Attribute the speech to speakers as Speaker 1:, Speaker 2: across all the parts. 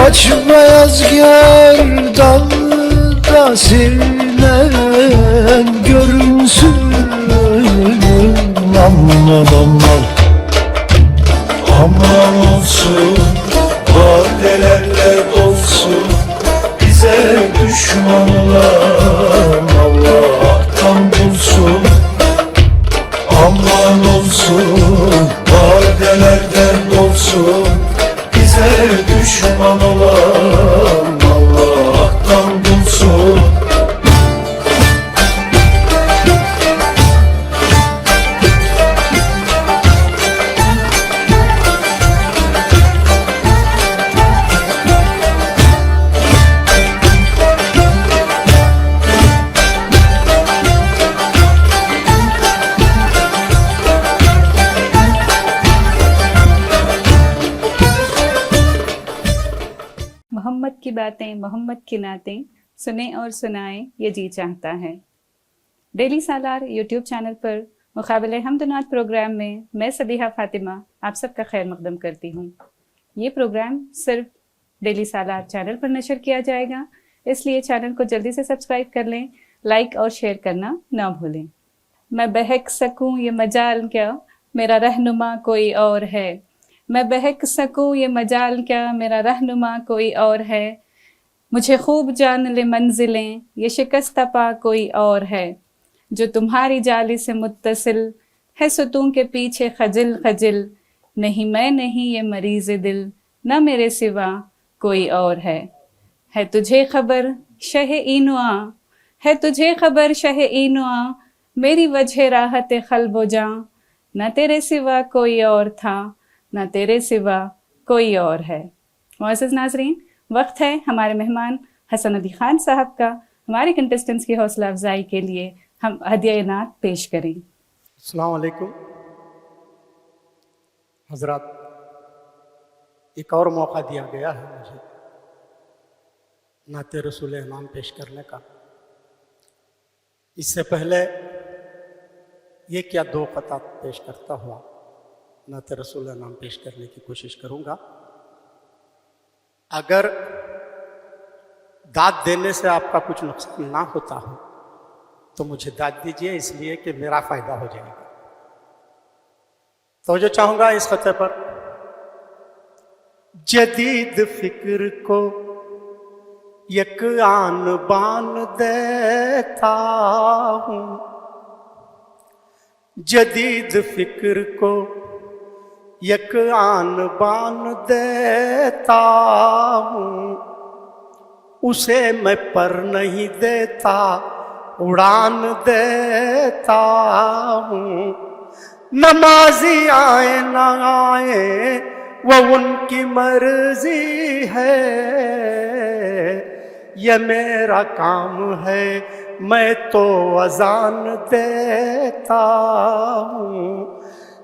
Speaker 1: Açmayaz gerdanlıda sinen görünsün. Aman aman, aman olsun, vadelerle dolsun. Bize düşman olan Allah'tan bulsun. Aman olsun, vadelerden dolsun. Bize düşman olan Allah'tan bulsun.
Speaker 2: Mohammad की बातें मोहम्मद की नातें सुने और सुनाएं ये जी चाहता है। डेली सालार यूट्यूब चैनल पर मुकाबले हमदनात प्रोग्राम में मैं सबीहा फातिमा आप सबका खैर मकदम करती हूँ। ये प्रोग्राम सिर्फ डेली सालार चैनल पर नशर किया जाएगा, इसलिए चैनल को जल्दी से सब्सक्राइब कर लें, लाइक और शेयर करना ना भूलें। मैं बहक सकूँ ये मजाल क्या, मेरा रहनुमा कोई और है। मैं बहक सकूँ ये मजाल क्या, मेरा रहनुमा कोई और है। मुझे खूब जान ले मंजिलें, ये शिकस्त पा कोई और है। जो तुम्हारी जाली से मुत्तसिल है सुतूं के पीछे खजिल खजिल। नहीं मैं नहीं ये मरीज़ दिल, न मेरे सिवा कोई और है तुझे खबर शह इनुआ, है तुझे खबर शह इनुआ। मेरी वजह राहत क़ल्ब जां, न तेरे सिवा कोई और था, न तेरे सिवा कोई और है। मुअज़्ज़ज़ नाज़रीन, वक्त है हमारे मेहमान हसन अली खान साहब का हमारे कंटेस्टेंट्स की हौसला अफजाई के लिए हम हदिया इनात पेश करें।
Speaker 3: अस्सलाम वालेकुम हज़रात, एक और मौका दिया गया है मुझे नाते रसूल इनाम पेश करने का। इससे पहले ये क्या दो क़तात पेश करता हुआ नाते रसूल इनाम पेश करने की कोशिश करूँगा। अगर दाद देने से आपका कुछ नुकसान ना होता हो तो मुझे दाद दीजिए, इसलिए कि मेरा फ़ायदा हो जाएगा। तो जो चाहूँगा इस खत्ते पर, जदीद फ़िक्र को यक आन बान देता हूँ, जदीद फ़िक्र को यक आन बान देता हूँ। उसे मैं पर नहीं देता, उड़ान देता हूँ। नमाज़ी आए ना आए वो उनकी मर्जी है, ये मेरा काम है मैं तो अज़ान देता हूँ।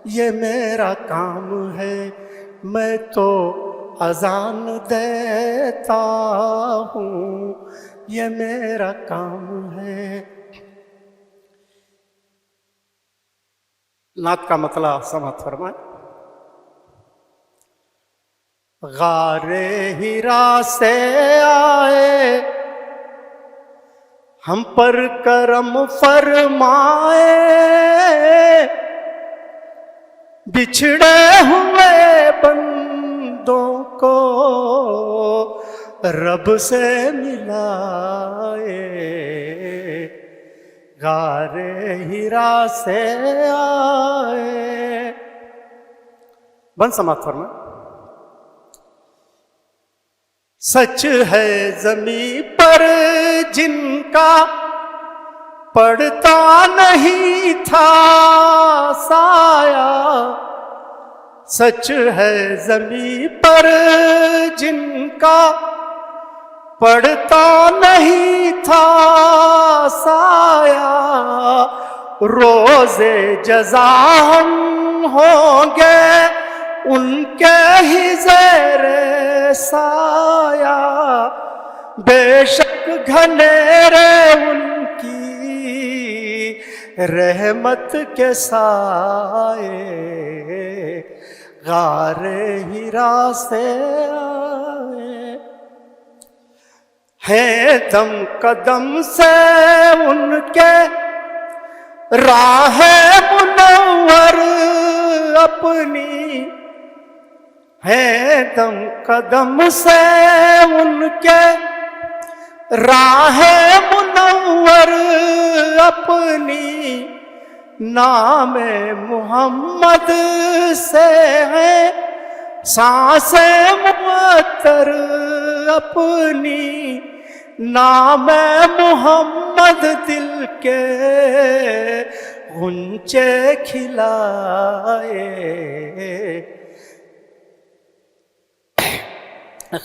Speaker 3: ये मेरा काम है मैं तो अज़ान देता हूँ, ये मेरा काम है। नात का मतलब समात फरमाए। गारे हिरा से आए हम पर करम फरमाए, बिछड़े हुए बंदों को रब से मिलाए। गारे हिरा से आए। बन समात फरमा। सच है ज़मीं पर जिनका जिनका पड़ता नहीं था साया, सच है ज़मीं पर जिनका पड़ता नहीं था साया, रोज़े जज़ा हम होंगे उनके ही ज़ेरे साया, बेशक घनेरे उनकी रहमत के साए गारे हिरा से आए हैं, दम कदम से उनके राह मुनव्वर अपनी, है दम कदम से उनके राह मुनव्वर अपनी, नाम मुहम्मद से है सांसें मुअत्तर अपनी, नाम मुहम्मद दिल के गुंचे खिलाए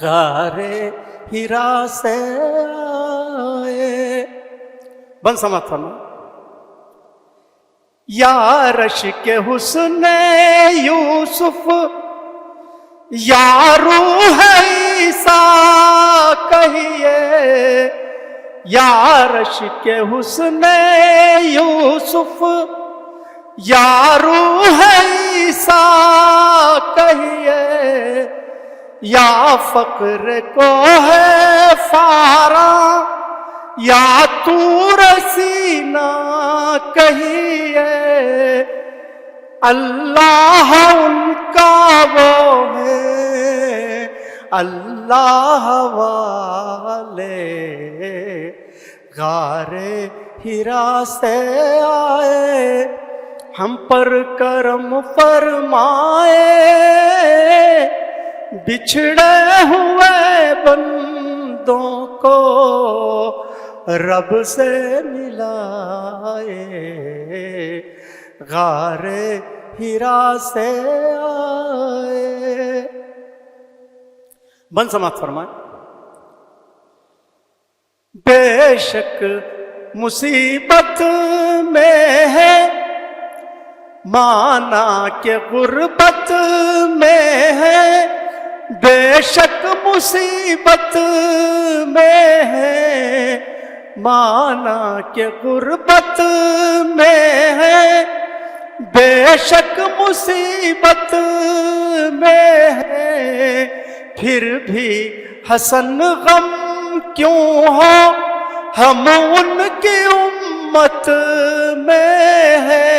Speaker 3: गारे हिरा से आए। बन समात फरमा। या रश के हुस्न यूसुफ या रूह ईसा कहिए, या रश के हुस्न यूसुफ या रूह ईसा कहिए, या फक्र को है फारा या तूर सीना कहिए, अल्लाह उनका वो है अल्लाह वाले गारे हिरा से आए, हम पर करम फरमाए बिछड़े हुए बंदों को रब से मिलाए गारे हिरा से आए। बन समात फरमाए। बेशक मुसीबत में है माना के गुर्बत में है, बेशक मुसीबत में है माना के गुर्बत में है, बेशक मुसीबत में है, फिर भी हसन गम क्यों हो हम उनकी उम्मत में है,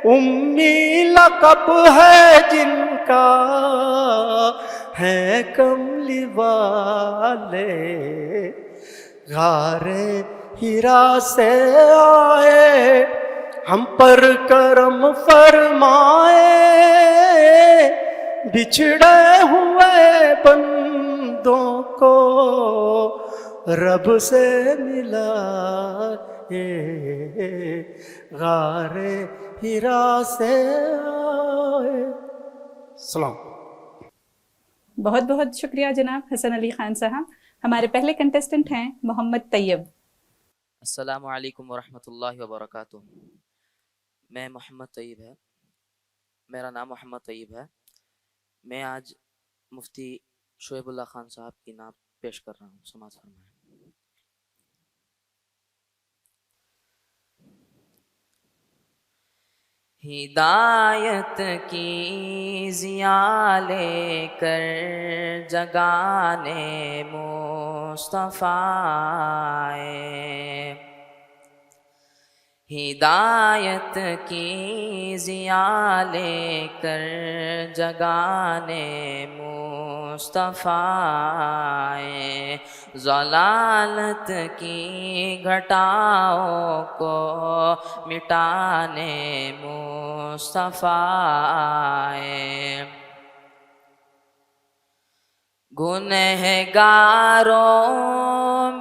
Speaker 3: उम्मी लक़ब है जिनका है कमली वाले गारे हिरा से आए, हम पर करम फरमाए बिछड़े हुए बंदों को रब से मिलाए गारे हिरा से आए। सलाम।
Speaker 2: बहुत बहुत शुक्रिया जनाब हसन अली खान साहब। हमारे पहले कंटेस्टेंट हैं मोहम्मद तैयब।
Speaker 4: अस्सलामु अलैकुम वरहमतुल्लाहि वबरकातुह। मैं मोहम्मद तैयब है, मेरा नाम मोहम्मद तैयब है। मैं आज मुफ्ती शोएबुल्लाह खान साहब की नात पेश कर रहा हूँ। समाअत फरमाएं। हिदायत की ज़िया लेकर जगाने मुस्तफ़ा आए, हिदायत की ज़िया लेकर जगाने मुस्तफ़ा आए, ज़लालत की घटाओं को मिटाने मुस्तफ़ा आए, गुनहगारों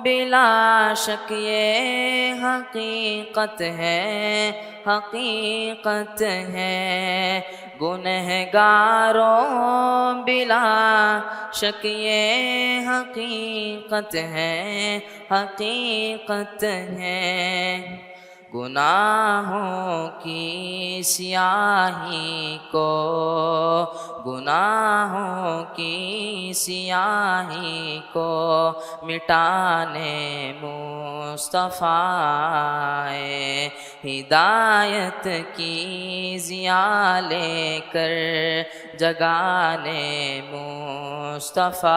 Speaker 4: بلا شک یہ حقیقت ہے، حقیقت ہے، گنہگاروں بلا شک یہ حقیقت ہے، حقیقت ہے، گناہوں کی سیاہی کو، گناہوں کی سیاہی کو مٹانے مصطفیٰ آئے، ہدایت کی ضیاء لے کر جگانے مصطفیٰ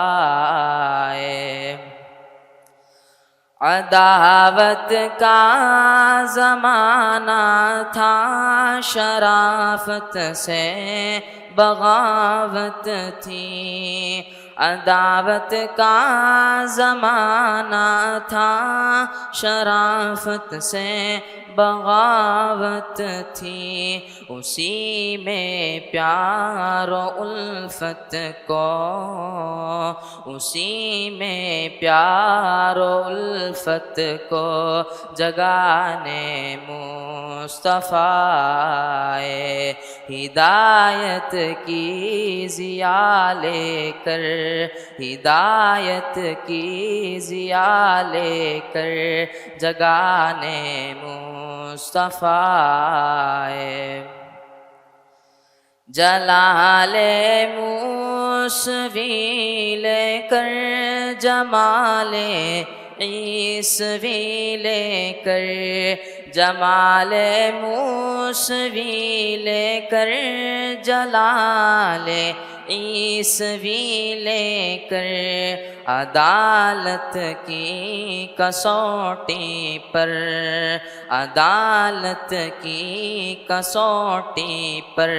Speaker 4: آئے۔ عداوت کا زمانہ تھا، شرافت سے بغاوت تھی، عداوت کا زمانہ تھا، شرافت سے بغاوت تھی، اسی میں پیار و الفت کو، اسی میں پیار و الفت کو جگانے مصطفیٰ آئے، ہدایت کی ضیاء لے کر، ہدایت کی ضیاء لے کر جگانے مصطفیٰ آئے۔ جلال موسوی لے کر، جمال عیسوی لے کر، جمال موسوی لے کر، جلال عیسوی لے کر، عدالت کی کسوٹی پر، عدالت کی کسوٹی پر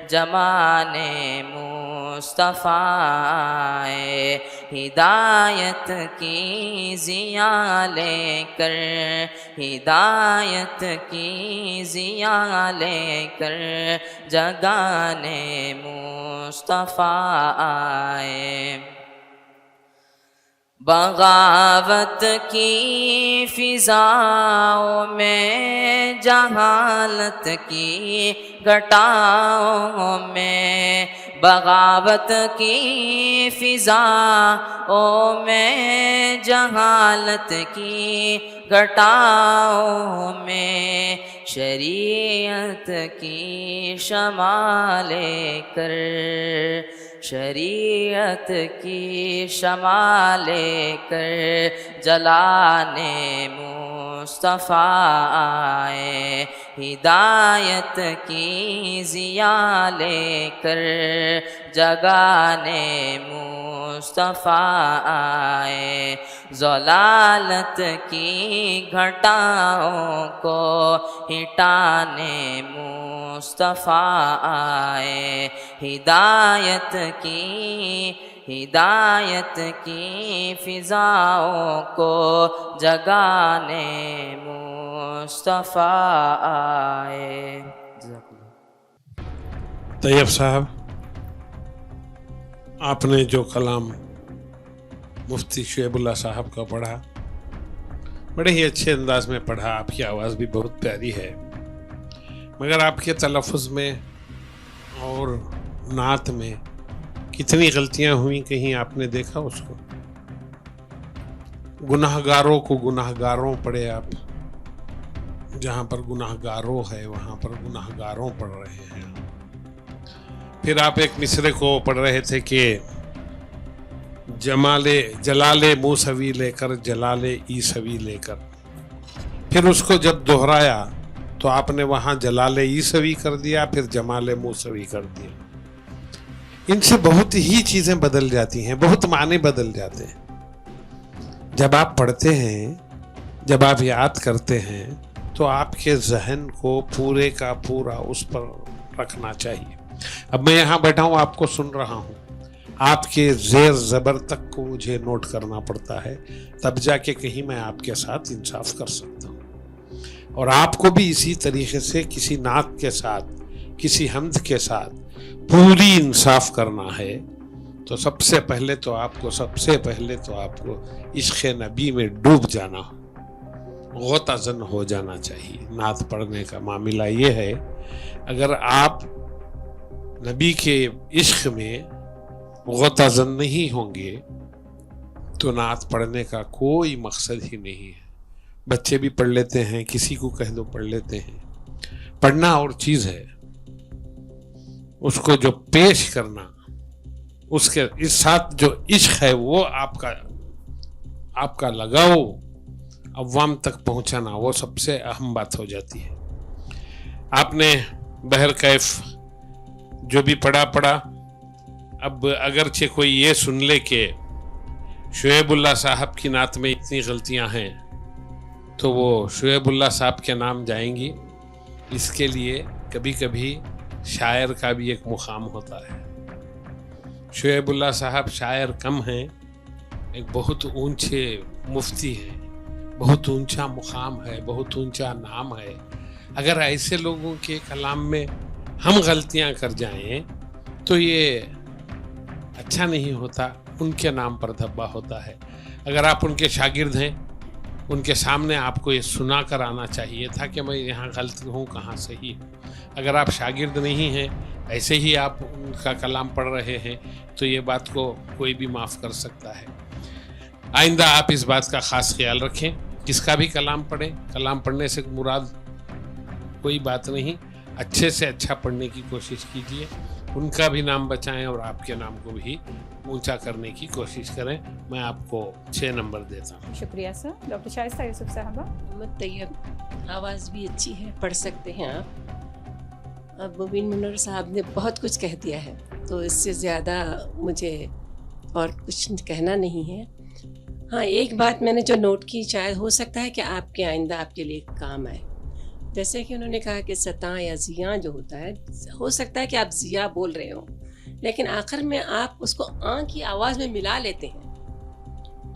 Speaker 4: جمانے مصطفیٰ آئے، ہدایت کی ضیاء لے کر، ہدایت کی ضیاء لے کر جگانے مصطفیٰ آئے۔ بغاوت کی فضاؤں میں، جہالت کی گھٹاؤں میں، بغاوت کی فضاؤں میں، جہالت کی گھٹاؤں میں، شریعت کی شمع لے کر، شریعت کی شمع لے کر جلانے مصطفیٰ آئے، ہدایت کی ضیاء لے کر جگانے مصطفیٰ آئے، ضلالت کی گھٹاؤں کو ہٹانے مصطفیٰ آئے، ہدایت کی فضاؤں کو جگانے مصطفیٰ آئے۔
Speaker 5: طیب صاحب، آپ نے جو کلام مفتی شعیب اللہ صاحب کا پڑھا، بڑے ہی اچھے انداز میں پڑھا، آپ کی آواز بھی بہت پیاری ہے، مگر آپ کے تلفظ میں اور نعت میں کتنی غلطیاں ہوئیں، کہیں آپ نے دیکھا اس کو؟ گناہگاروں کو گناہگاروں پڑھے آپ، جہاں پر گناہگاروں ہے وہاں پر گناہگاروں پڑھ رہے ہیں۔ پھر آپ ایک مصرے کو پڑھ رہے تھے کہ جلال موسوی لے کر، جلال عیسوی لے کر، پھر اس کو جب دہرایا تو آپ نے وہاں جلال عیسوی کر دیا، پھر جمال موسوی کر دیا۔ ان سے بہت ہی چیزیں بدل جاتی ہیں، بہت معنی بدل جاتے ہیں۔ جب آپ پڑھتے ہیں، جب آپ یاد کرتے ہیں تو آپ کے ذہن کو پورے کا پورا اس پر رکھنا چاہیے۔ اب میں یہاں بیٹھا ہوں، آپ کو سن رہا ہوں، آپ کے زیر زبر تک کو مجھے نوٹ کرنا پڑتا ہے، تب جا کے کہیں میں آپ کے ساتھ انصاف کر سکتا ہوں۔ اور آپ کو بھی اسی طریقے سے کسی نعت کے ساتھ، کسی حمد کے ساتھ پوری انصاف کرنا ہے تو सबसे पहले तो आपको इश्क़ नबी में डूब जाना, गोताज़न हो जाना चाहिए। नात पढ़ने का मामला ये है, अगर आप नबी के इश्क़ में गोताज़न नहीं होंगे तो नात पढ़ने का कोई मकसद ही नहीं है। बच्चे भी पढ़ लेते हैं, किसी को कह दो पढ़ लेते हैं। पढ़ना और चीज़ है, उसको जो पेश करना, उसके इस साथ जो इश्क है वो आपका लगाओ अवाम तक पहुंचाना, वो सबसे अहम बात हो जाती है। आपने बहर कैफ जो भी पढ़ा, अब अगरचे कोई ये सुन ले कि शुएबुल्लाह साहब की नात में इतनी गलतियां हैं, तो वो शुएबुल्लाह साहब के नाम जाएंगी। इसके लिए कभी कभी शायर का भी एक मुकाम होता है। शुएबुल्लाह साहब शायर कम हैं, एक बहुत ऊंचे मुफ्ती हैं, बहुत ऊंचा मुकाम है, बहुत ऊंचा नाम है। अगर ऐसे लोगों के कलाम में हम गलतियां कर जाएं तो ये अच्छा नहीं होता, उनके नाम पर धब्बा होता है। अगर आप उनके शागिर्द हैं, उनके सामने आपको ये सुना कर आना चाहिए था कि मैं यहाँ गलत हूँ, कहाँ सही हूँ। अगर आप शागिर्द नहीं हैं, ऐसे ही आप उनका कलाम पढ़ रहे हैं, तो ये बात को कोई भी माफ़ कर सकता है। आइंदा आप इस बात का ख़ास ख्याल रखें, किसका भी कलाम पढ़ें। कलाम पढ़ने से मुराद कोई बात नहीं, अच्छे से अच्छा पढ़ने की कोशिश कीजिए, उनका भी नाम बचाएं और आपके नाम को भी ऊंचा करने की कोशिश करें। मैं आपको 6 नंबर देता हूँ।
Speaker 2: शुक्रिया सर। डॉक्टर शाइस्ता यूसुफ साहबा।
Speaker 6: मोहम्मद तैयब, आवाज़ भी अच्छी है, पढ़ सकते हैं आप। अब मुबीन मुनव्वर साहब ने बहुत कुछ कह दिया है, तो इससे ज़्यादा मुझे और कुछ कहना नहीं है। हाँ, एक बात मैंने जो नोट की, शायद हो सकता है कि आपके आइंदा आपके लिए काम आए। जैसे कि उन्होंने कहा कि सता या ज़िया जो होता है, हो सकता है कि आप ज़िया बोल रहे हो, लेकिन आखिर में आप उसको आ की आवाज़ में मिला लेते हैं।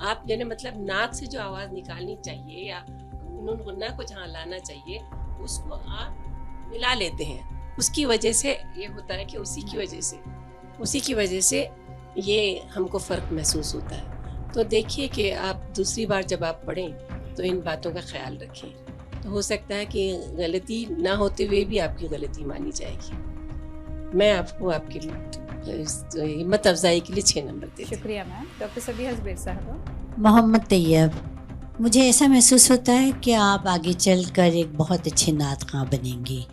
Speaker 6: आप यानी मतलब नाक से जो आवाज़ निकालनी चाहिए या गुन्ना को जहाँ लाना चाहिए, उसको आप मिला लेते हैं। उसकी वजह से ये होता है कि उसी की वजह से ये हमको फ़र्क महसूस होता है। तो देखिए कि आप दूसरी बार जब आप पढ़ें तो इन बातों का ख्याल रखें, तो हो सकता है कि गलती ना होते हुए भी आपकी गलती मानी जाएगी। मैं आपको आपकी हिम्मत अफजाई के लिए 6 नंबर देती हूँ।
Speaker 2: शुक्रिया मैम। डॉक्टर सबिहा जुबैर साहबा।
Speaker 7: मोहम्मद तैयब, मुझे ऐसा महसूस होता है कि आप आगे चलकर एक बहुत अच्छे नात ख़्वां बनेंगे,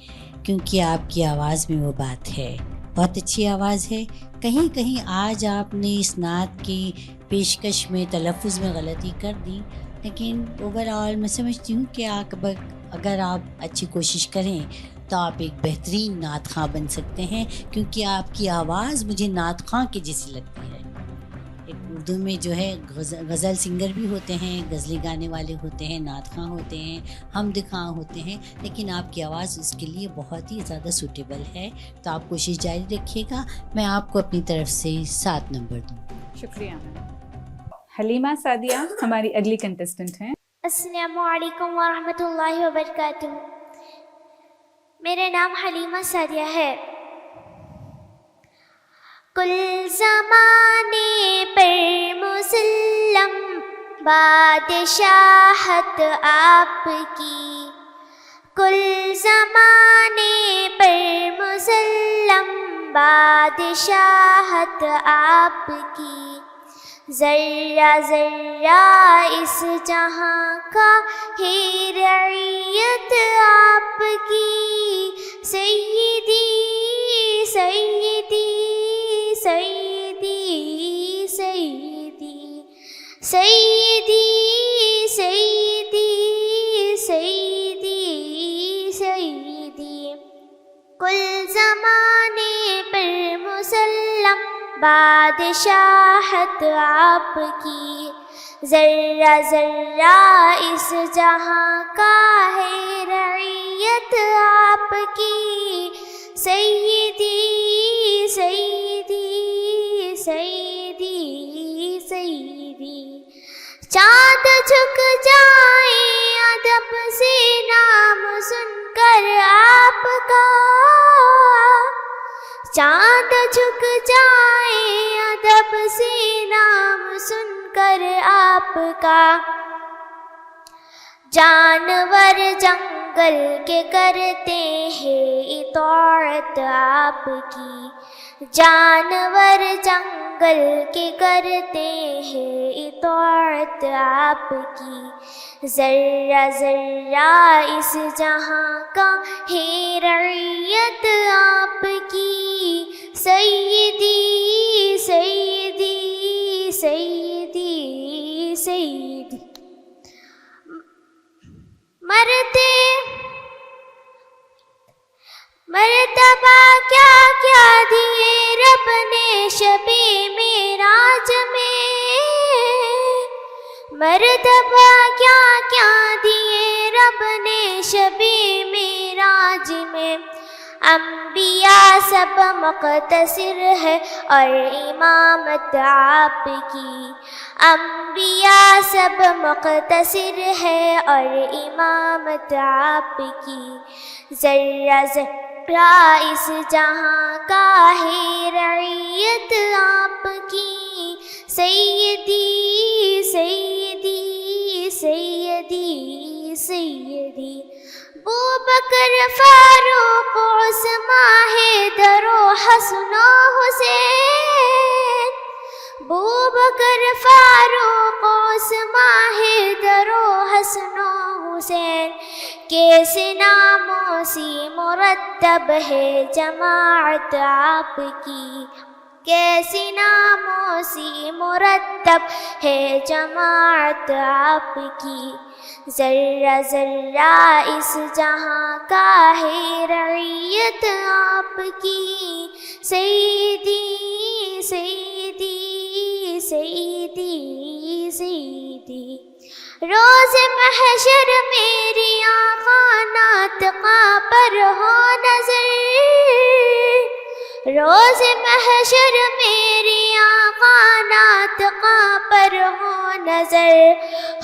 Speaker 7: क्योंकि आपकी आवाज़ में वो बात है, बहुत अच्छी आवाज़ है। कहीं कहीं आज आपने इस नात की पेशकश में तलफ़ुज़ में गलती कर दी, लेकिन ओवरऑल मैं समझती हूँ कि अगर आप अच्छी कोशिश करें तो आप एक बेहतरीन नात ख़्वां बन सकते हैं, क्योंकि आपकी आवाज़ मुझे नात ख़्वां की जैसी लगती है। एक उर्दू में जो है गज़ल सिंगर भी होते हैं, गज़लें गाने वाले होते हैं, नात ख़्वां होते हैं, हमद ख़्वां होते हैं, लेकिन आपकी आवाज़ उसके लिए बहुत ही ज़्यादा सूटेबल है। तो आप कोशिश जारी रखिएगा। मैं आपको अपनी तरफ से 7 नंबर दूँ।
Speaker 2: शुक्रिया मैम। हलीमा सादिया हमारी अगली कंटेस्टेंट हैं।
Speaker 8: अस्सलामु अलैकुम वरहमतुल्लाहि वबरकातुहू। मेरा नाम हलीमा सादिया है। कुल ज़माने पर मुसल्लम बादशाहत आपकी, कुल ज़माने पर मुसल्लम बादशाहत आपकी। ज़र्रा ज़र्रा इस जहाँ का है रईयत आपकी। सैयदी सैयदी सैयदी सैयदी सैयदी सैयदी सैयदी सैयदी। कुल ज़माने पर मुसल्लम बादशाहत आपकी। ज़र्रा ज़र्रा इस जहाँ का है रईयत आपकी। सैयदी सैयदी सैयदी सैयदी। चाँद झुक जाए अदब से नाम सुनकर आपका। चाँद झुक जाए अदब लब से नाम सुनकर आपका, जानवर जंगल के करते हैं इताअत आपकी, जानवर जंगल के करते हैं इताअत आपकी, ज़र्रा ज़र्रा इस जहां का है रइयत आपकी, सैयदी सैयदी सैयदी सैयदी। मर्तबा क्या क्या दिए रब ने शबे मेराज में, मर्तबा क्या क्या दिए रब ने शबे मेराज में, अंबिया सब मुक़तसिर है और इमामत आपकी, अंबिया सब मुक़तसिर है और इमामत आपकी, ज़र्रा ज़र्रा इस जहां का है रइयत आपकी, सैयदी सैयदी सैयदी सैयदी। अबू बकर फारूक उस्मान हैदर हसन हुसैन, अबू बकर फारूक उस्मान हैदर हसन हुसैन, कैसे नामों से मुरत्तब है जमाअत आपकी, कैसे नामों से मुरत्तब है जमाअत आपकी, ज़र्रा ज़र्रा इस जहां का है रइयत आपकी, सैयदी सैयदी सैयदी सैयदी। रोज़ महशर मेरी आँखा नातक़ा पर हो नज़र, रोज़ महशर मेरी आँखा नातक़ा पर हो नज़र,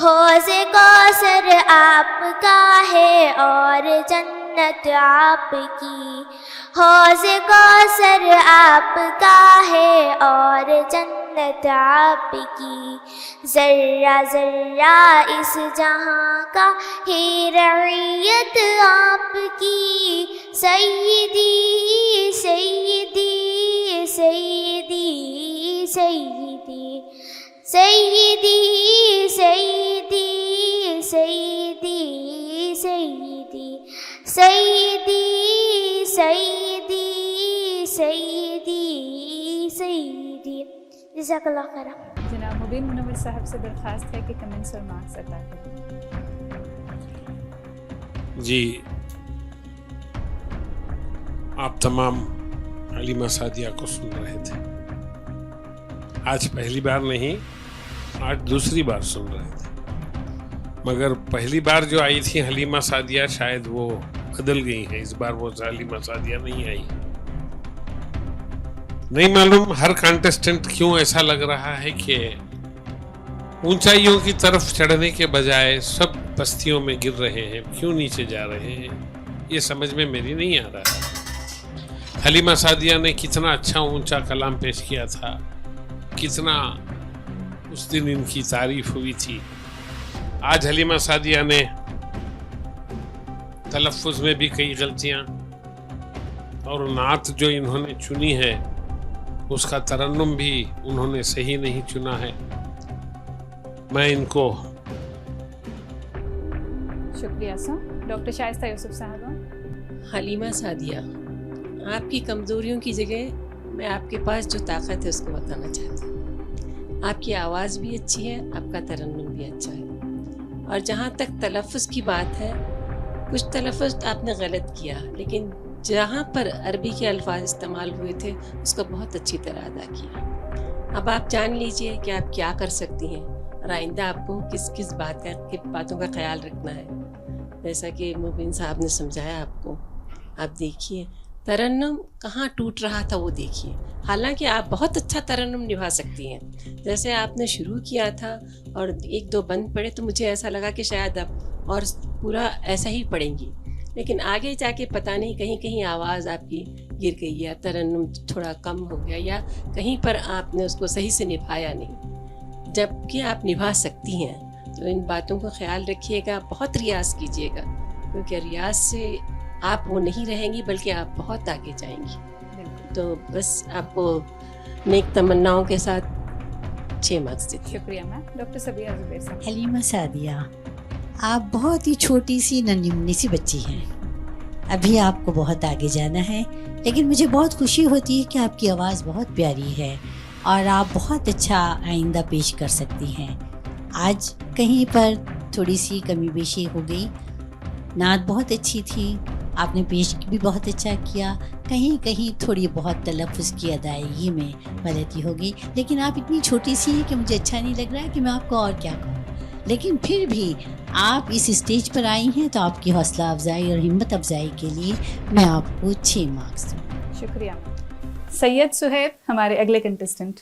Speaker 8: हौज़े कौसर आपका है और जन्नत आपकी, हौज़े कौसर आपका है और जन्नत आपकी, ज़र्रा ज़र्रा इस जहां का है रइयत आपकी, सैयदी सैयदी सैयदी सैयदी सैयदी सैयदी सैयदी सैयदी सैयदी सैयदी सैयदी सैयदी। जज़ाकल्लाह खैरा।
Speaker 2: जनाब मुबीन मुनव्वर साहब से दरख्वास्त है कि कमेंट्स और मार्क्स अता करें।
Speaker 5: जी, आप तमाम हलीमा सादिया को सुन रहे थे। आज पहली बार नहीं, आज दूसरी बार सुन रहे थे, मगर पहली बार जो आई थी हलीमा सादिया शायद वो बदल गई है, इस बार वो हलीमा सादिया नहीं आई। नहीं मालूम हर कॉन्टेस्टेंट क्यों ऐसा लग रहा है कि ऊंचाइयों की तरफ चढ़ने के बजाय सब पस्तियों में गिर रहे हैं, क्यों नीचे जा रहे हैं, ये समझ में मेरी नहीं आ रहा है। हलीमा सादिया ने कितना अच्छा ऊंचा कलाम पेश किया था, कितना उस दिन इनकी तारीफ हुई थी। आज हलीमा सादिया ने तलफ़्फ़ुज़ में भी कई गलतियां, और नात जो इन्होंने चुनी है उसका तरन्नुम भी उन्होंने सही नहीं चुना है। मैं इनको
Speaker 2: शुक्रिया सर। डॉक्टर शाइस्ता यूसुफ साहबा।
Speaker 6: हलीमा सादिया, आपकी कमज़ोरियों की जगह मैं आपके पास जो ताकत है उसको बताना चाहती हूँ। आपकी आवाज़ भी अच्छी है, आपका तरन्नुम भी अच्छा है, और जहाँ तक तलफ़्फ़ुज़ की बात है, कुछ तलफ़्फ़ुज़ आपने गलत किया, लेकिन जहाँ पर अरबी के अल्फाज इस्तेमाल हुए थे उसको बहुत अच्छी तरह अदा किया। अब आप जान लीजिए कि आप क्या कर सकती हैं और आइंदा आपको किस किस बातों का ख्याल रखना है। जैसा कि मुबीन साहब ने समझाया आपको, आप देखिए तरन्नुम कहाँ टूट रहा था वो देखिए। हालांकि आप बहुत अच्छा तरन्नुम निभा सकती हैं। जैसे आपने शुरू किया था और एक दो बंद पड़े तो मुझे ऐसा लगा कि शायद आप और पूरा ऐसा ही पढ़ेंगी, لیکن آگے جا کے پتہ نہیں کہیں کہیں آواز آپ کی گر گئی یا ترنم تھوڑا کم ہو گیا یا کہیں پر آپ نے اس کو صحیح سے نبھایا نہیں. جب کہ آپ نبھا سکتی ہیں تو ان باتوں کو خیال رکھیے گا, بہت ریاض کیجیے گا, کیونکہ ریاض سے آپ وہ نہیں رہیں گی بلکہ آپ بہت آگے جائیں گی. تو بس آپ کو نیک تمناؤں کے ساتھ 6 مارکس دیتی ہوں.
Speaker 2: شکریہ میم. ڈاکٹر صبیحہ زبیر صاحب.
Speaker 7: حلیمہ سعدیہ, آپ بہت ہی چھوٹی سی ننھی سی بچی ہیں, ابھی آپ کو بہت آگے جانا ہے, لیکن مجھے بہت خوشی ہوتی ہے کہ آپ کی آواز بہت پیاری ہے اور آپ بہت اچھا آئندہ پیش کر سکتی ہیں. آج کہیں پر تھوڑی سی کمی بیشی ہو گئی, نعت بہت اچھی تھی, آپ نے پیش بھی بہت اچھا کیا, کہیں کہیں تھوڑی بہت تلفظ کی ادائیگی میں غلطی ہوگی, لیکن آپ اتنی چھوٹی سی ہیں کہ مجھے اچھا نہیں لگ رہا ہے کہ میں آپ کو اور کیا کہوں. لیکن پھر بھی آپ اس اسٹیج پر آئی ہیں تو آپ کی حوصلہ افزائی اور ہمت افزائی کے لیے میں آپ کو 6 مارکس دوں.
Speaker 2: شکریہ. سید صہیب ہمارے اگلے کنٹسٹنٹ.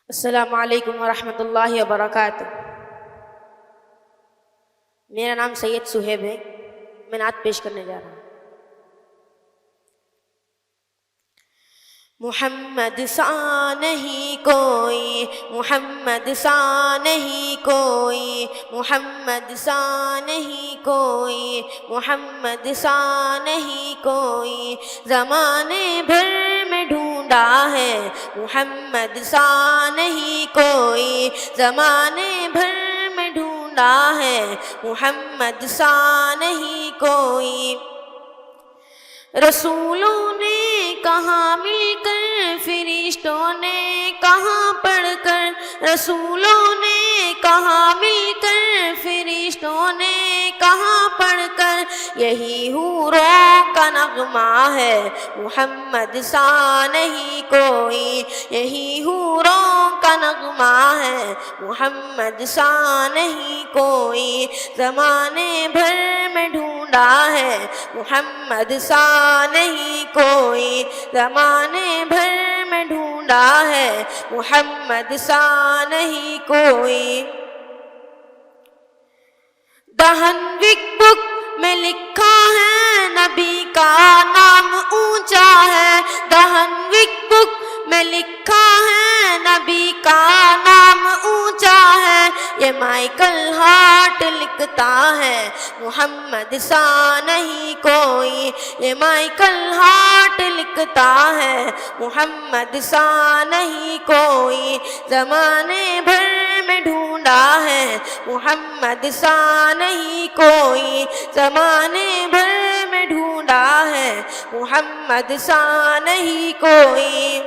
Speaker 9: السلام علیکم ورحمۃ اللہ وبرکاتہ. میرا نام سید صہیب ہے, میں نعت پیش کرنے جا رہا ہوں. محمد سا نہیں کوئی, محمد سا نہیں کوئی, محمد سا نہیں کوئی, محمد سا نہیں کوئی, زمانے بھر میں ڈھونڈا ہے محمد سا نہیں کوئی, زمانے بھر میں ڈھونڈا ہے محمد سا نہیں کوئی. رسولوں نے کہاں مل کر, فرشتوں نے کہاں پڑھ کر, رسولوں نے کہاں مل کر, فرشتوں نے کہاں پڑھ کر, یہی حوروں کا نغمہ ہے محمد سا نہیں کوئی, یہی حوروں کا نغمہ ہے محمد سا نہیں کوئی. زمانے بھر میں ڈھونڈا ہے محمد سا نہیں کوئی, زمانے بھر میں ڈھونڈا ہے محمد سا نہیں کوئی. دہن وک بک میں لکھا ہے نبی کا نام اونچا ہے, دہن وک بک میں لکھا ہے نبی کا نام اونچا ہے, یہ مائیکل ہارٹ لکھتا ہے محمد سا نہیں کوئی, یہ مائیکل ہارٹ لکھتا ہے محمد سا نہیں کوئی. زمانے بھر میں ڈھونڈا ہے محمد سا نہیں کوئی, زمانے بھر میں ڈھونڈا ہے محمد سا نہیں کوئی.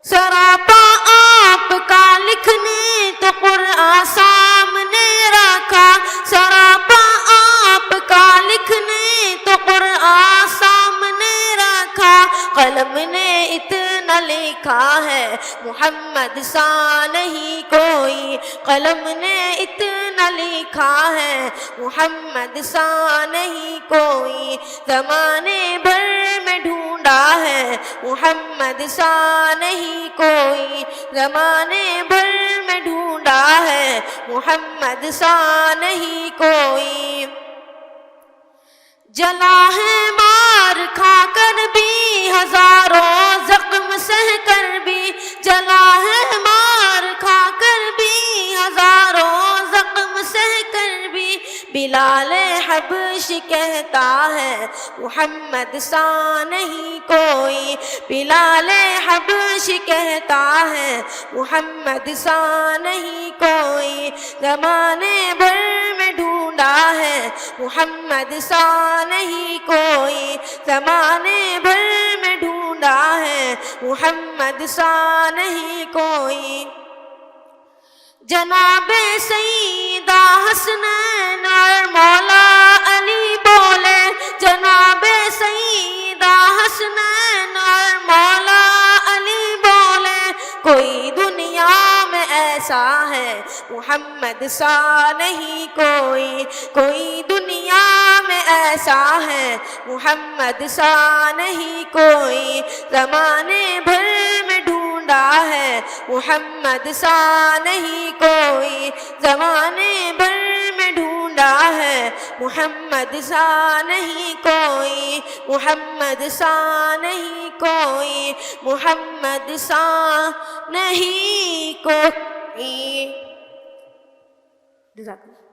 Speaker 9: سراپا آپ کا لکھنے تو قرآن سامنے رکھا, سراپا آپ کا لکھنے تو قرآن سامنے رکھا, قلم نے اتنا لکھا ہے محمد سا نہیں کوئی, قلم نے اتنا لکھا ہے محمد سا نہیں کوئی. زمانے بھر میں ڈھونڈا ہے محمد سا نہیں کوئی, زمانے بھر میں ڈھونڈا ہے محمد سا نہیں کوئی. جلا ہے مار کھا کر بھی, ہزاروں زخم سہ کر بھی, جلا ہے مار کھا کر بھی, ہزاروں زخم سہ کر بھی, بلال حبش کہتا ہے محمد سا نہیں کوئی, بلال حبش کہتا ہے محمد سا نہیں کوئی. زمانے بھر میں ڈھونڈا ہے محمد سا نہیں کوئی, زمانے بھر میں ڈھونڈا ہے محمد سا نہیں کوئی. جناب سیدہ حسنین اور مولا علی بولے, جناب سیدہ حسنین اور مولا علی بولے, کوئی دنیا میں ایسا ہے محمد سا نہیں کوئی, کوئی دنیا میں ایسا ہے محمد سا نہیں کوئی. زمانے بھر میں ڈھونڈا ہے محمد سا نہیں کوئی, زمانے بھر میں ڈھونڈا زندہ ہے محمد سا نہیں کوئی محمد سا نہیں کوئی محمد سا نہیں کوئی جزاک اللہ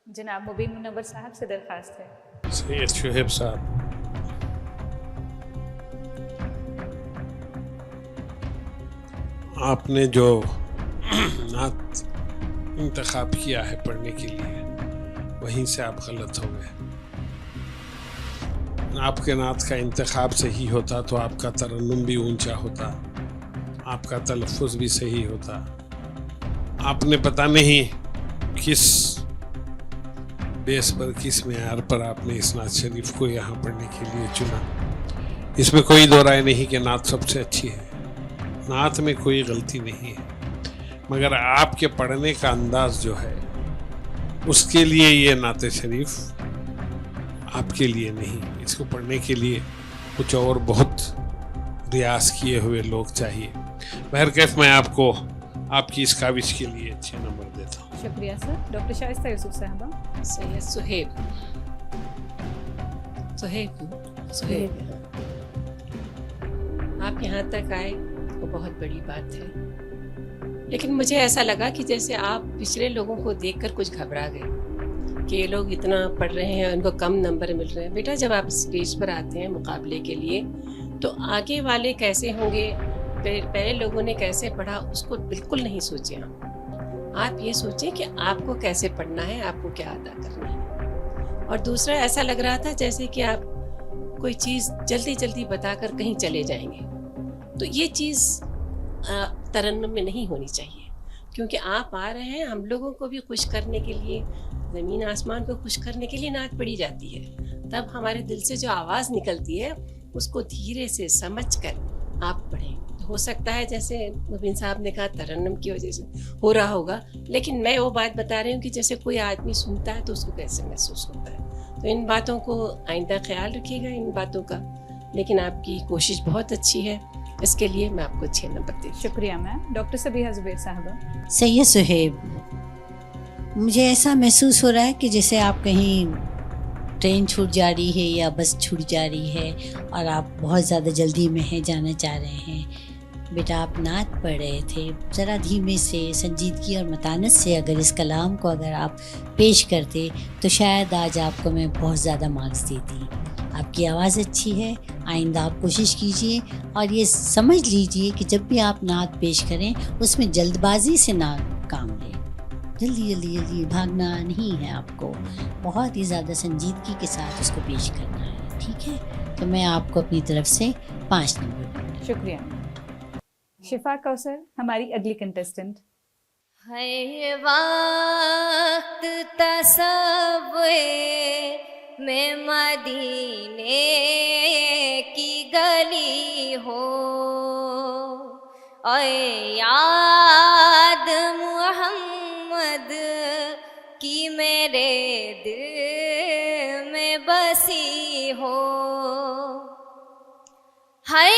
Speaker 2: जनाब मुबीन मुनव्वर साहब से दरख्वास्त है।
Speaker 5: सैयद शुहेब साहब, आपने जो नात इंतखाब किया है पढ़ने के लिए, वहीं से आप गलत हो गए। आपके नात का इंतखाब सही होता तो आपका तरन्नुम भी ऊंचा होता, आपका तलफ़ुज़ भी सही होता। आपने पता नहीं किस बेस पर, किस मेयार पर आपने इस नात शरीफ को यहाँ पढ़ने के लिए चुना। इसमें कोई दो राय नहीं कि नात सबसे अच्छी है, नात में कोई गलती नहीं है, मगर आपके पढ़ने का अंदाज जो है उसके लिए ये नात शरीफ आपके लिए नहीं। इसको पढ़ने के लिए कुछ और बहुत रियाज किए हुए लोग चाहिए। बहरकैफ मैं आपको आपकी इस काविश के लिए अच्छे नंबर देता हूँ।
Speaker 2: शुक्रिया सर। डॉक्टर शाइस्ता यूसुफ साहबा।
Speaker 6: सैयद सुहेब आप यहाँ तक आए वो बहुत बड़ी बात है, लेकिन मुझे ऐसा लगा कि जैसे आप पिछले लोगों को देखकर कुछ घबरा गए कि ये लोग इतना पढ़ रहे हैं, उनको कम नंबर मिल रहे हैं। बेटा, जब आप स्टेज पर आते हैं मुकाबले के लिए तो आगे वाले कैसे होंगे, पहले लोगों ने कैसे पढ़ा, उसको बिल्कुल नहीं सोचें। आप ये सोचें कि आपको कैसे पढ़ना है, आपको क्या अदा करना है। और दूसरा, ऐसा लग रहा था जैसे कि आप कोई चीज़ जल्दी जल्दी बताकर कहीं चले जाएंगे, तो ये चीज़ तरन्नुम में नहीं होनी चाहिए, क्योंकि आप आ रहे हैं हम लोगों को भी खुश करने के लिए, ज़मीन आसमान को खुश करने के लिए नात पढ़ी जाती है। तब हमारे दिल से जो आवाज़ निकलती है उसको धीरे से समझ कर आप पढ़ें। हो सकता है जैसे मुबीन साहब ने कहा तरन्नुम की वजह से हो रहा होगा, लेकिन मैं वो बात बता रही हूँ कि जैसे कोई आदमी सुनता है तो उसको कैसे महसूस होता है। तो इन बातों को आइंदा ख्याल रखिएगा, इन बातों का। लेकिन आपकी कोशिश बहुत अच्छी है, इसके लिए मैं आपको 6 नंबर देती हूँ।
Speaker 2: शुक्रिया मैम। डॉक्टर सबीहा ज़ुबैर साहबा।
Speaker 7: सैयद सुहेब, मुझे ऐसा महसूस हो रहा है कि जैसे आप कहीं ट्रेन छूट जा रही है या बस छूट जा रही है और आप बहुत ज़्यादा जल्दी में हैं, जाना चाह रहे हैं। बेटा, आप नात पढ़ रहे थे, ज़रा धीमे से, संजीदगी और मतानत से अगर इस कलाम को अगर आप पेश करते तो शायद आज आपको मैं बहुत ज़्यादा मार्क्स देती। आपकी आवाज़ अच्छी है, आइंदा आप कोशिश कीजिए और ये समझ लीजिए कि जब भी आप नात पेश करें उसमें जल्दबाजी से ना काम लें। जल्दी जल्दी जल्दी भागना नहीं है आपको, बहुत ही ज़्यादा संजीदगी के साथ उसको पेश करना है, ठीक है? तो मैं आपको अपनी तरफ से 5 नंबर दूँगी।
Speaker 2: शुक्रिया। शिफा कौसर हमारी अगली कंटेस्टेंट।
Speaker 8: हर वक्त तसव्वुर में मदीने की गली हो और याद मुहम्मद की मेरे दिल में बसी हो। हर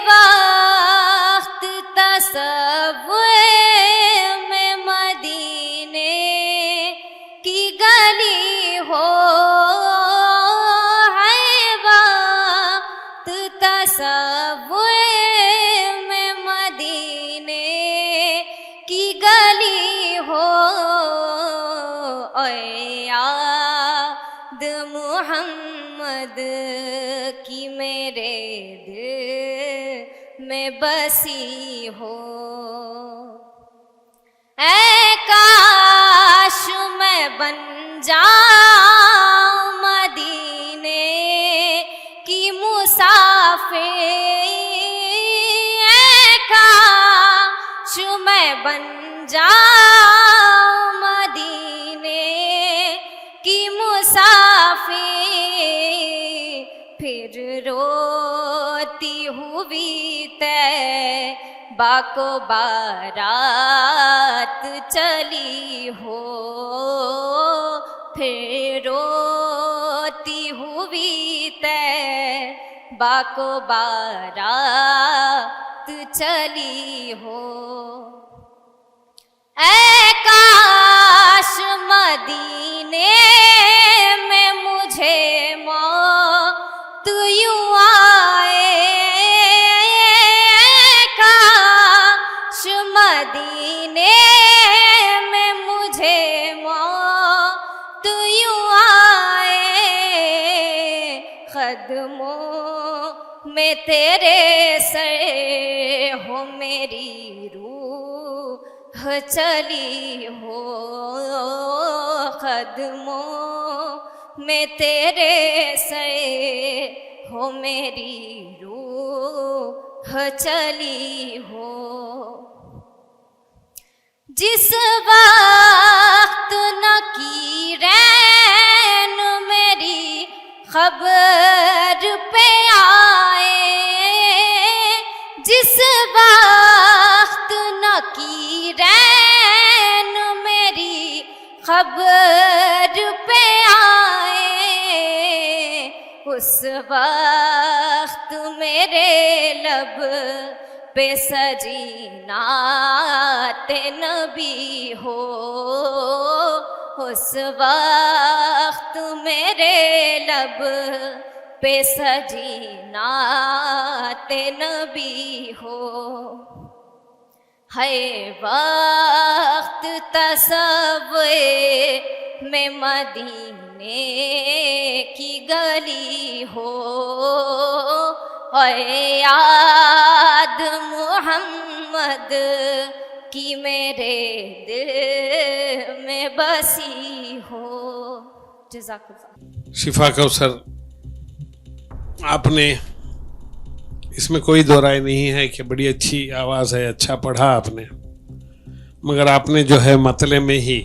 Speaker 8: वक्त तसव्वुर में मदीने की गली हो, हर वक्त तसव्वुर में मदीने की गली हो और याद मुहम्मद की मेरे दिल में बसी हो। ऐ काश मैं बन जाऊं मदीने की मुसाफिर, ऐ काश मैं बन जाऊं मदीने की मुसाफिर, फिर रोती हुई बाको बारात चली हो, फिर रोती हुई बाको बारात चली हो। اے کاش مدینے میں مجھے موت یوں آئے، کاش مدینے میں مجھے موت یوں آئے، قدموں میں تیرے سے ہو میری روح چلی ہو، قدموں میں تیرے سے ہو میری روح چلی ہو، جس وقت نہ کی رین میری خبر پہ آئے، جس وقت نہ کی رین میری خبر پہ آئے، اس وقت میرے لب پہ سجی نعت نبی ہو، اس وقت میرے لب پہ سجی نعت نبی ہو، ہے وقت تصور میں مدینے کی گلی ہو، اے یاد محمد کی میرے دل میں بسی ہو۔ جزاک اللہ۔
Speaker 5: شفا کوثر، آپ نے اس میں کوئی دو رائے نہیں ہے کہ بڑی اچھی آواز ہے، اچھا پڑھا آپ نے، مگر آپ نے جو ہے مطلع میں ہی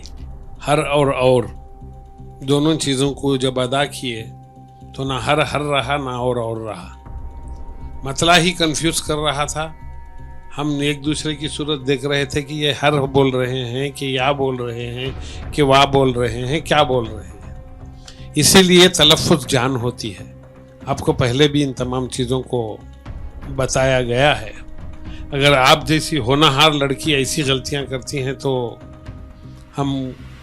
Speaker 5: ہر اور دونوں چیزوں کو جب ادا کیے تو نہ ہر رہا نہ اور رہا، مطلع ہی کنفیوز کر رہا تھا۔ ہم ایک دوسرے کی صورت دیکھ رہے تھے کہ یہ ہر بول رہے ہیں کہ یا بول رہے ہیں کہ وا بول رہے ہیں، کیا بول رہے ہیں، اسی لیے تلفظ جان ہوتی ہے۔ آپ کو پہلے بھی ان تمام چیزوں کو بتایا گیا ہے۔ اگر آپ جیسی ہونہار لڑکی ایسی غلطیاں کرتی ہیں تو ہم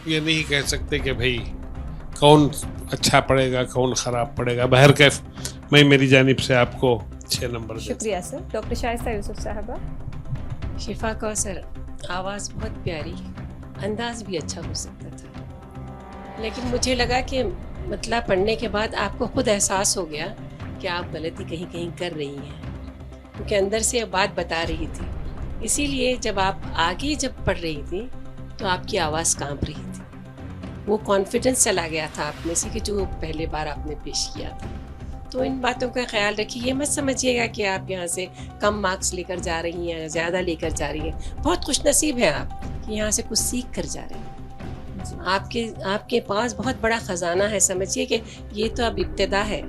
Speaker 5: یہ نہیں کہہ سکتے کہ بھئی کون اچھا پڑھے گا کون خراب پڑھے گا۔ بہرکیف میں میری جانب سے آپ کو 6 نمبر دیتا ہوں۔
Speaker 2: شکریہ سر۔ ڈاکٹر شائستہ یوسف صاحبہ۔
Speaker 6: شفا کوثر، آواز بہت پیاری، انداز بھی اچھا ہو سکتا تھا، لیکن مجھے لگا کہ مطلب پڑھنے کے بعد آپ کو خود احساس ہو گیا کہ آپ غلطی کہیں کر رہی ہیں، کیونکہ اندر سے بات بتا رہی تھی، اسی لیے جب آپ آگے پڑھ رہی تھی تو آپ کی آواز کانپ رہی تھی، وہ کانفیڈنس چلا گیا تھا آپ میں سے کہ جو پہلے بار آپ نے پیش کیا تھا۔ تو ان باتوں کا خیال رکھیے، یہ مت سمجھیے گا کہ آپ یہاں سے کم مارکس لے کر جا رہی ہیں، زیادہ لے کر جا رہی ہیں، بہت خوش نصیب ہیں آپ کہ یہاں سے کچھ سیکھ کر جا رہے ہیں۔ آپ کے پاس بہت بڑا خزانہ ہے، سمجھیے کہ یہ تو اب ابتدا ہے۔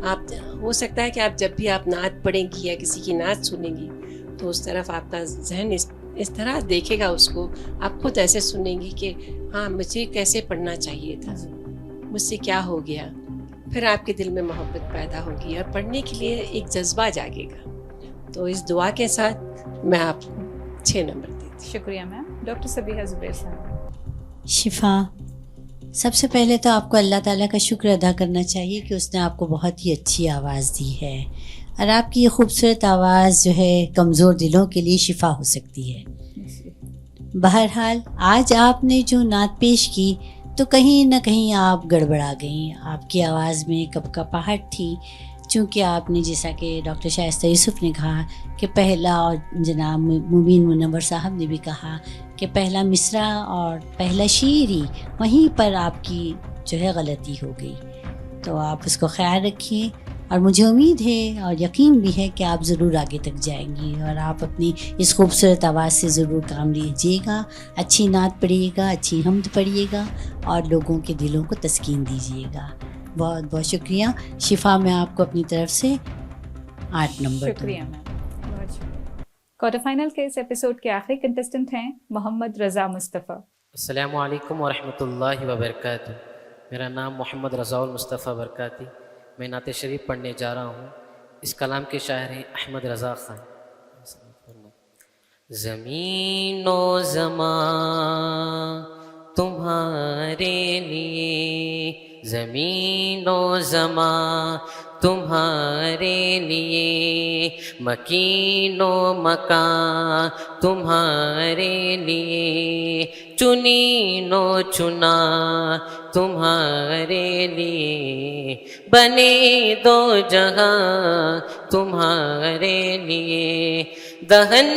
Speaker 6: آپ ہو سکتا ہے کہ آپ جب بھی آپ نعت پڑھیں گی یا کسی کی نعت سنیں گی تو اس طرف آپ کا ذہن اس طرح دیکھے گا اس کو، آپ خود ایسے سنیں گی کہ ہاں مجھے کیسے پڑھنا چاہیے تھا، مجھ سے کیا ہو گیا، پھر آپ کے دل میں محبت پیدا ہوگی اور پڑھنے کے لیے ایک جذبہ جاگے گا۔ تو اس دعا کے ساتھ میں آپ کو 6 نمبر دیتی ہوں۔
Speaker 2: شکریہ میم۔ ڈاکٹر سبیحہ زبیر صاحب۔
Speaker 7: شفا، سب سے پہلے تو آپ کو اللہ تعالیٰ کا شکر ادا کرنا چاہیے کہ اس نے آپ کو بہت ہی اچھی آواز دی ہے، اور آپ کی یہ خوبصورت آواز جو ہے کمزور دلوں کے لیے شفا ہو سکتی ہے۔ بہرحال آج آپ نے جو نعت پیش کی تو کہیں نہ کہیں آپ گڑبڑا گئیں، آپ کی آواز میں کپکپاہٹ تھی، چونکہ آپ نے جیسا کہ ڈاکٹر شائستہ یوسف نے کہا کہ پہلا، اور جناب مبین منور صاحب نے بھی کہا کہ پہلا مصرع اور پہلا شعر ہی وہیں پر آپ کی جو ہے غلطی ہو گئی، تو آپ اس کو خیال رکھیے، اور مجھے امید ہے اور یقین بھی ہے کہ آپ ضرور آگے تک جائیں گی، اور آپ اپنی اس خوبصورت آواز سے ضرور کام لیجیے گا، اچھی نعت پڑھیے گا، اچھی حمد پڑھیے گا، اور لوگوں کے دلوں کو تسکین دیجیے گا۔ بہت بہت شکریہ شفا، میں آپ کو اپنی طرف سے 8 نمبر
Speaker 2: شکریہ میم، بہت شکریہ۔ کوارٹر فائنل کے اس ایپیسوڈ کے آخری کنٹسٹنٹ ہیں محمد رضا مصطفیٰ۔
Speaker 10: السلام علیکم ورحمۃ اللہ وبرکاتہ۔ میرا نام محمد رضا المصطفیٰ برکاتی، میں نعت شریف پڑھنے جا رہا ہوں۔ اس کلام کے شاعر ہیں احمد رضا خان۔ زمین و زمان تمہارے لیے، زمین و زمان تمہارے لیے، مکین و مکان تمہارے لیے، چنین و چنا تمہارے لیے، بنے دو جہاں تمہارے لیے، دہن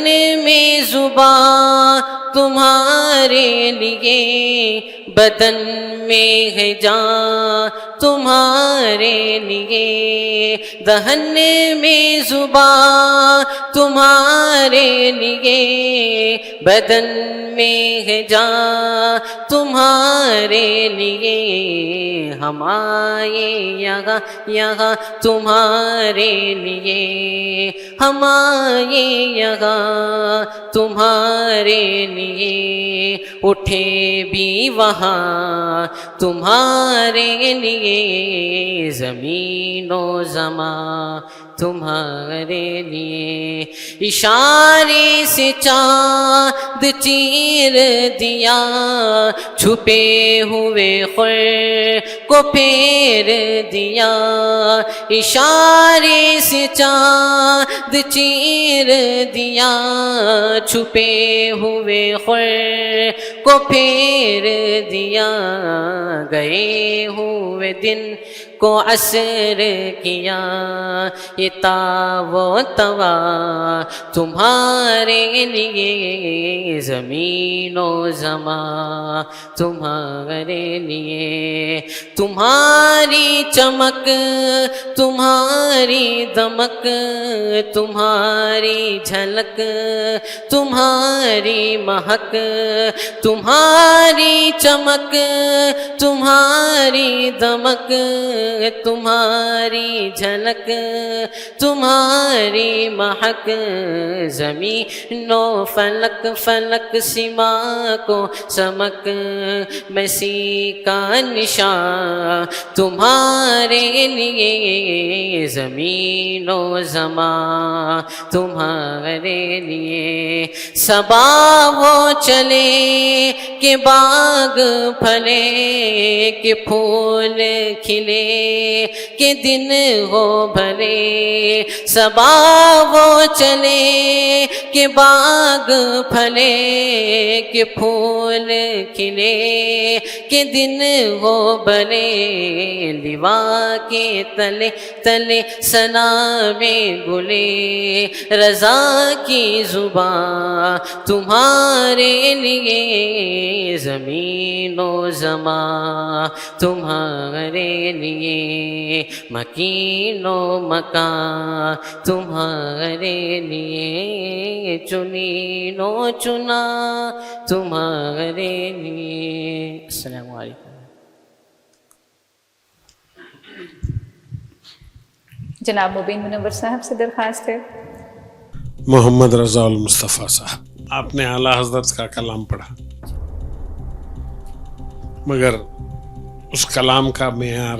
Speaker 10: میں زبان تمہارے لیے، بدن میں ہے جان تمہارے لیے، دہن میں زبان تمہارے لیے، بدن میں ہے جان تمہارے لیے، ہم آئے یہاں یہاں تمہارے لیے، ہم آئے یہاں تمہارے لیے، اٹھے بھی وہاں تمہارے لیے، زمین و زمان تمہارے لیے، اشارے سے چاند چیر دیا، چھپے ہوئے خور کو پھیر دیا، اشارے سے چاند چیر دیا، چھپے ہوئے خور کو پھیر دیا، گئے ہوئے دن کو عصر کیا، یہ تاب و توا تمہارے لیے، زمین و زمان تمہارے لیے، تمہاری چمک تمہاری دمک تمہاری جھلک تمہاری مہک، تمہاری چمک تمہاری دمک تمہاری جھلک تمہاری مہک، زمین و فلک فلک سما کو سمک، مسیح کا نشان تمہارے لیے، زمین و زمان تمہارے لیے، صبا وہ چلے کہ باغ پھلے کہ پھول کھلے کہ دن ہو بھلے، صبا وہ چلے کہ باغ پھلے کہ پھول کھلے کہ دن ہو بھلے، لیوا کے تلے تلے ثنا میں گلے، رضا کی زبان تمہارے لیے، زمین و زمان تمہارے لیے، مکین و مکان تمہارے لیے، چنین و چنا تمہارے لیے۔ السلام علیکم۔
Speaker 2: جناب مبین منور صاحب سے درخواست ہے۔
Speaker 5: محمد رضا المصطفیٰ صاحب، آپ نے اعلیٰ حضرت کا کلام پڑھا، مگر اس کلام کا معیار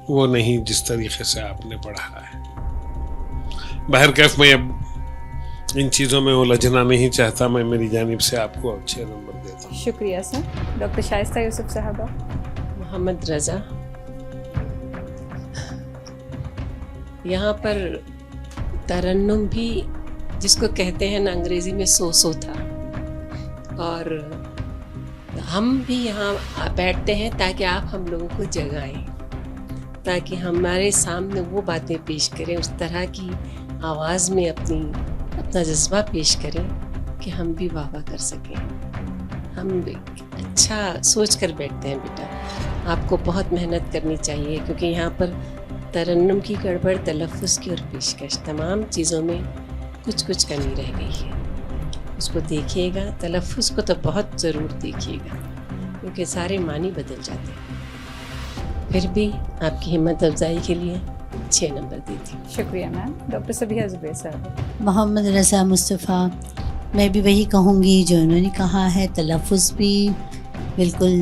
Speaker 5: وہ نہیں جس طریقے سے آپ نے پڑھا ہے۔ بہرکیف میں اب ان چیزوں میں الجھنا نہیں چاہتا، میں میری جانب سے آپ کو اچھے نمبر دیتا ہوں۔
Speaker 2: شکریہ سر۔ ڈاکٹر شائستہ یوسف صاحبہ۔
Speaker 6: محمد رضا، یہاں پر ترنم بھی جس کو کہتے ہیں نا انگریزی میں سو تھا، اور ہم بھی یہاں بیٹھتے ہیں تاکہ آپ ہم لوگوں کو جگائیں، تاکہ ہمارے سامنے وہ باتیں پیش کریں، اس طرح کی آواز میں اپنا جذبہ پیش کریں کہ ہم بھی واہ واہ کر سکیں۔ ہم اچھا سوچ کر بیٹھتے ہیں بیٹا، آپ کو بہت محنت کرنی چاہیے، کیونکہ یہاں پر ترنم کی گڑبڑ، تلفظ کی اور پیشکش، تمام چیزوں میں کچھ کمی رہ گئی ہے۔ اس کو دیکھیے گا، تلفظ کو تو بہت ضرور دیکھیے گا، کیونکہ سارے معنی بدل جاتے ہیں۔ پھر بھی آپ کی ہمت افزائی کے لیے 6 نمبر دیتی ہوں۔
Speaker 2: شکریہ میم۔ ڈاکٹر صبیحہ زبیر صاحب۔
Speaker 7: محمد رضا مصطفیٰ، میں بھی وہی کہوں گی جو انہوں نے کہا ہے، تلفظ بھی بالکل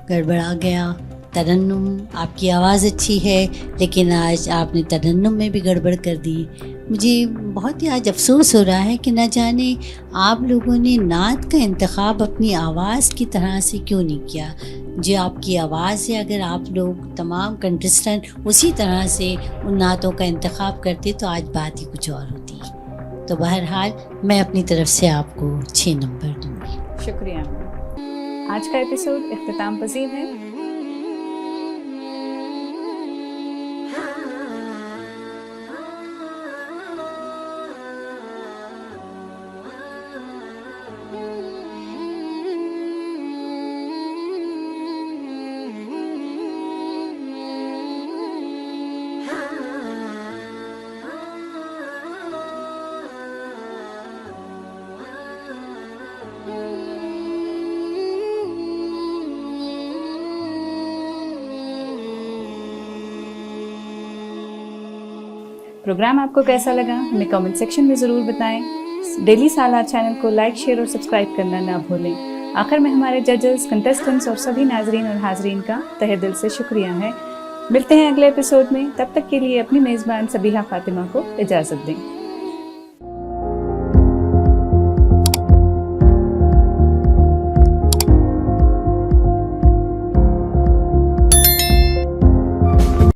Speaker 7: گڑبڑا گیا، तरन्नुम, आपकी आवाज़ अच्छी है लेकिन आज आपने तरन्नुम में भी गड़बड़ कर दी। मुझे बहुत ही आज अफसोस हो रहा है कि न जाने आप लोगों ने नात का इंतखाब अपनी आवाज़ की तरह से क्यों नहीं किया। जो आपकी आवाज़ है, अगर आप लोग तमाम कंटेस्टेंट उसी तरह से उन नातों का इंतखाब करते तो आज बात ही कुछ और होती। तो बहरहाल मैं अपनी तरफ से आपको 6 नंबर दूँगी।
Speaker 2: शुक्रिया। आज का एपिसोड इख्तिताम पजीर है। प्रोग्राम आपको कैसा लगा हमें कमेंट सेक्शन में ज़रूर बताएं। डेली सालार चैनल को लाइक, शेयर और सब्सक्राइब करना ना भूलें। आखिर में हमारे जजेस, कंटेस्टेंट्स और सभी नाजरीन और हाजरीन का तहे दिल से शुक्रिया है। मिलते हैं अगले एपिसोड में, तब तक के लिए अपनी मेज़बान सबीहा फातिमा को इजाज़त दें।